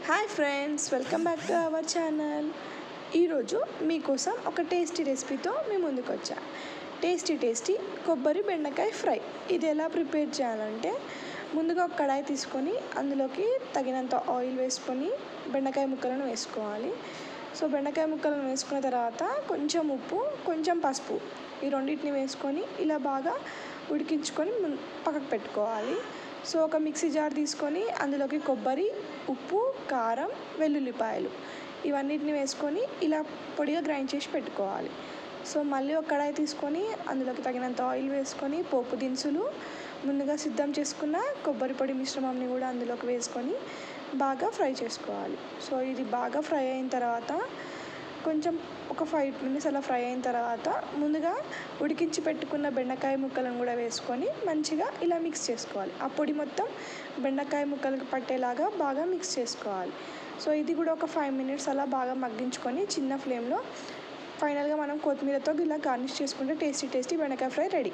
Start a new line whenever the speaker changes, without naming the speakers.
Hi friends, welcome back to our channel. ఈరోజు మీకోసం ఒక టేస్టీ రెసిపీతో మీ ముందుకు వచ్చా. టేస్టీ కొబ్బరి బెండకాయ ఫ్రై. ఇది ఎలా ప్రిపేర్ చేయాలంటే, ముందుగా ఒక కడాయి తీసుకొని అందులోకి తగినంత ఆయిల్ వేసుకొని బెండకాయ ముక్కలను వేసుకోవాలి. సో బెండకాయ ముక్కలను వేసుకున్న తర్వాత కొంచెం ఉప్పు, కొంచెం పసుపు, ఈ రెండింటిని వేసుకొని ఇలా బాగా ఉడికించుకొని పక్కకు పెట్టుకోవాలి. సో ఒక మిక్సీ జార్ తీసుకొని అందులోకి కొబ్బరి, ఉప్పు, కారం, వెల్లుల్లిపాయలు ఇవన్నిటిని వేసుకొని ఇలా పొడిగా గ్రైండ్ చేసి పెట్టుకోవాలి. సో మళ్ళీ ఒక కడాయి తీసుకొని అందులోకి తగినంత ఆయిల్ వేసుకొని పోపు దినుసులు, ముందుగా సిద్ధం చేసుకున్న కొబ్బరి పొడి మిశ్రమంని కూడా అందులోకి వేసుకొని బాగా ఫ్రై చేసుకోవాలి. సో ఇది బాగా ఫ్రై అయిన తర్వాత కొంచెం ఒక 5 minutes అలా ఫ్రై అయిన తర్వాత ముందుగా ఉడికించి పెట్టుకున్న బెండకాయ ముక్కలను కూడా వేసుకొని మంచిగా ఇలా మిక్స్ చేసుకోవాలి. ఆ పొడి మొత్తం బెండకాయ ముక్కలకు పట్టేలాగా బాగా మిక్స్ చేసుకోవాలి. సో ఇది కూడా ఒక 5 minutes అలా బాగా మగ్గించుకొని చిన్న ఫ్లేమ్లో ఫైనల్గా మనం కొత్తిమీరతో ఇలా గార్నిష్ చేసుకుంటే టేస్టీ బెండకాయ ఫ్రై రెడీ.